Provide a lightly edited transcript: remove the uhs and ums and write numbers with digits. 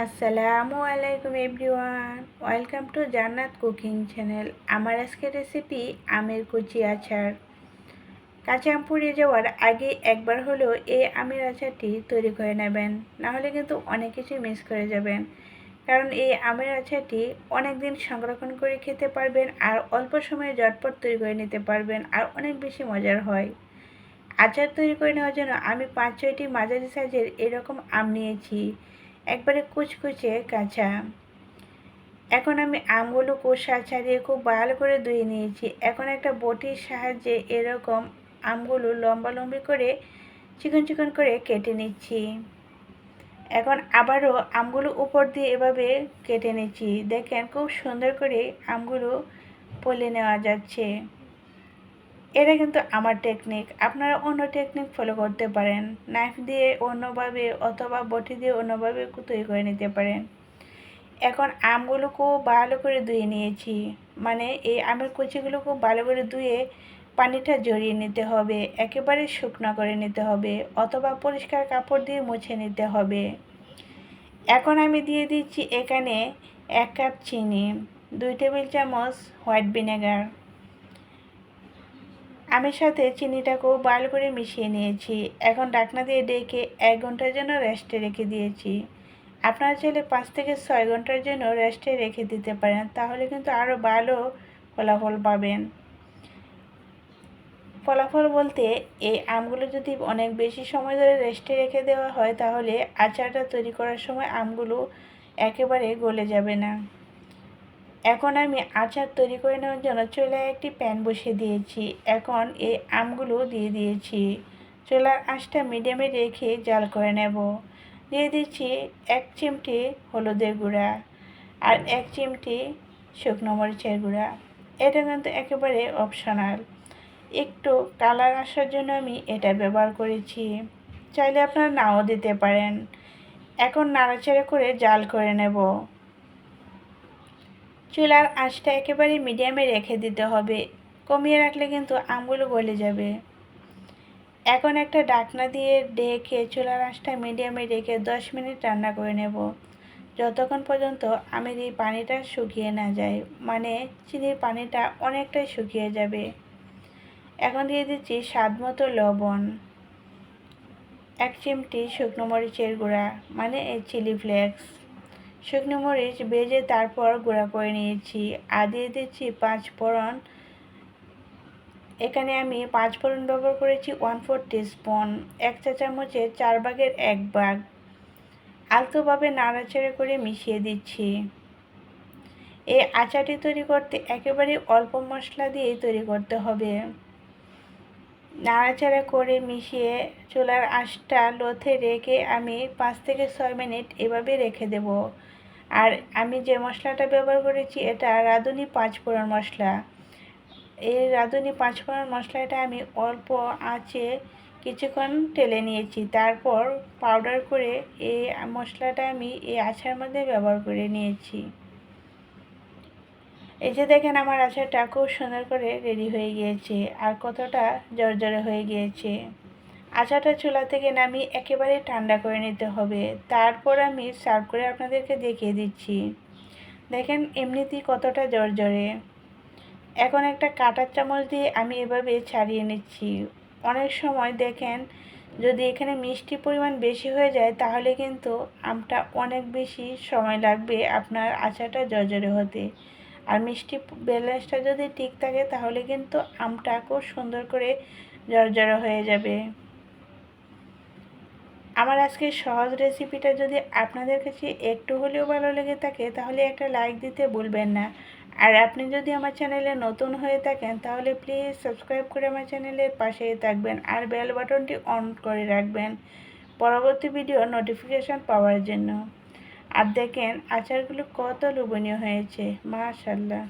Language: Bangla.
আসসালামু আলাইকুম এভরিওয়ান, ওয়েলকাম টু জান্নাত কুকিং চ্যানেল। আমার আজকের রেসিপি আমের কুচি আচার। কাঁচা আম পুড়িয়ে যাওয়ার আগে একবার হলেও এই আমের আচারটি তৈরি করে নেবেন, নাহলে কিন্তু অনেক কিছু মিস করে যাবেন। কারণ এই আমের আচারটি অনেক দিন সংরক্ষণ করে খেতে পারবেন আর অল্প সময়ে ঝটপট তৈরি করে নিতে পারবেন আর অনেক বেশি মজার হয়। আচার তৈরি করে নেওয়ার জন্য আমি 5-6টি মাঝারি সাইজের এরকম আম নিয়েছি, একবারে কুচকুচে কাঁচা। এখন আমি আমগুলো খোসা ছাড়িয়ে খুব ভালো করে ধুয়ে নিয়েছি। এখন একটা বটির সাহায্যে এরকম আমগুলো লম্বালম্বি করে চিকন চিকন করে কেটে নিচ্ছি। এখন আবারও আমগুলো উপর দিয়ে এভাবে কেটে নিচ্ছি। দেখেন খুব সুন্দর করে আমগুলো পলে নেওয়া যাচ্ছে। এটা কিন্তু আমার টেকনিক, আপনারা অন্য টেকনিক ফলো করতে পারেন। নাইফ দিয়ে অন্যভাবে অথবা বটি দিয়ে অন্যভাবে তৈরি করে নিতে পারেন। এখন আমগুলো খুব ভালো করে ধুয়ে নিয়েছি, মানে এই আমের কুচিগুলো খুব ভালো করে ধুয়ে পানিটা ঝরিয়ে নিতে হবে, একেবারে শুকনো করে নিতে হবে অথবা পরিষ্কার কাপড় দিয়ে মুছে নিতে হবে। এখন আমি দিয়ে দিচ্ছি এখানে 1 কাপ চিনি, 2 টেবিল চামচ হোয়াইট ভিনেগার। আমের সাথে চিনিটা খুব ভালো করে মিশিয়ে নিয়েছি। এখন ঢাকনা দিয়ে ডেকে 1 ঘন্টার জন্য রেস্টে রেখে দিয়েছি। আপনারা চাইলে 5 থেকে 6 ঘন্টার জন্য রেস্টে রেখে দিতে পারেন, তাহলে কিন্তু আরও ভালো ফলাফল পাবেন। ফলাফল বলতে এই আমগুলো যদি অনেক বেশি সময় ধরে রেস্টে রেখে দেওয়া হয়, তাহলে আচারটা তৈরি করার সময় আমগুলো একেবারে গলে যাবে না। এখন আমি আচার তৈরি করে নেওয়ার জন্য চুলায় একটি প্যান বসিয়ে দিয়েছি। এখন এই আমগুলো দিয়ে দিয়েছি। চুলার আঁচটা মিডিয়ামে রেখে জাল করে নেব। দিয়ে দিচ্ছি 1 চিমটি হলুদের গুঁড়া আর 1 চিমটি শুকনো মরিচের গুঁড়া। এটা কিন্তু একেবারে অপশনাল, একটু কালার আসার জন্য আমি এটা ব্যবহার করেছি, চাইলে আপনারা নাও দিতে পারেন। এখন নাড়াচাড়া করে জাল করে নেব। চুলার আঁচটা একেবারে মিডিয়ামে রেখে দিতে হবে, কমিয়ে রাখলে কিন্তু আমগুলো গলে যাবে। এখন একটা ঢাকনা দিয়ে ঢেকে চুলার আঁচটা মিডিয়ামে রেখে 10 মিনিট রান্না করে নেব, যতক্ষণ পর্যন্ত আমের এই পানিটা শুকিয়ে না যায়, মানে চিনির পানিটা অনেকটাই শুকিয়ে যাবে। এখন দিয়ে দিচ্ছি স্বাদ মতো লবণ, 1 চিমটি শুকনো মরিচের গুঁড়া, মানে এই চিলি ফ্লেক্স। শুকনো মরিচ ভেজে তারপর গুঁড়া করে নিয়েছি। আর দিয়ে দিচ্ছি 5 ফোড়ন। এখানে আমি 5 ফোড়ন ব্যবহার করেছি 1/4 টিস্পুন, 1 চা চামচের 4 ভাগের 1 ভাগ। আলতোভাবে নাড়াচাড়া করে মিশিয়ে দিচ্ছি। এই আচারটি তৈরি করতে একেবারে অল্প মশলা দিয়েই তৈরি করতে হবে। নাড়াচাড়া করে মিশিয়ে চুলার আঁচটা লোতে রেখে আমি 5 থেকে 6 মিনিট এভাবে রেখে দেব। আর আমি যে মশলাটা ব্যবহার করেছি এটা রাঁধুনি 5 ফোড়ন মশলা। এই রাঁধুনি 5 ফোড়ন মশলাটা আমি অল্প আঁচে কিছুক্ষণ টেলে নিয়েছি, তারপর পাউডার করে এই মশলাটা আমি এই আচার মধ্যে ব্যবহার করে নিয়েছি। এই যে দেখেন আমার আচারটা খুব সুন্দর করে রেডি হয়ে গিয়েছে আর কতটা জর্জরে হয়ে গিয়েছে। আচারটা চুলা থেকে নামিয়ে একেবারে ঠান্ডা করে নিতে হবে, তারপর আমি সার্ভ করে আপনাদেরকে দেখিয়ে দিচ্ছি। দেখেন এমনিতেই কতটা জর্জরে। এখন একটা কাঁটার চামচ দিয়ে আমি এভাবে ছাড়িয়ে নিচ্ছি। অনেক সময় দেখেন যদি এখানে মিষ্টি পরিমাণ বেশি হয়ে যায়, তাহলে কিন্তু আমটা অনেক বেশি সময় লাগবে আপনার আচারটা জর্জরে হতে। আর মিষ্টি ব্যালেন্সটা যদি ঠিক থাকে, তাহলে কিন্তু আমটা খুব সুন্দর করে জর্জরে হয়ে যাবে। আমার আজকের সহজ রেসিপিটা যদি আপনাদের কাছে একটু হলেও ভালো লেগে থাকে, তাহলে একটা লাইক দিতে ভুলবেন না। আর আপনি যদি আমার চ্যানেলে নতুন হয়ে থাকেন, তাহলে প্লিজ সাবস্ক্রাইব করে আমার চ্যানেলের পাশেই থাকবেন আর বেল বাটনটি অন করে রাখবেন পরবর্তী ভিডিও নোটিফিকেশান পাওয়ার জন্য। আর দেখেন আচারগুলো কত লোভনীয় হয়েছে, মাশাআল্লাহ।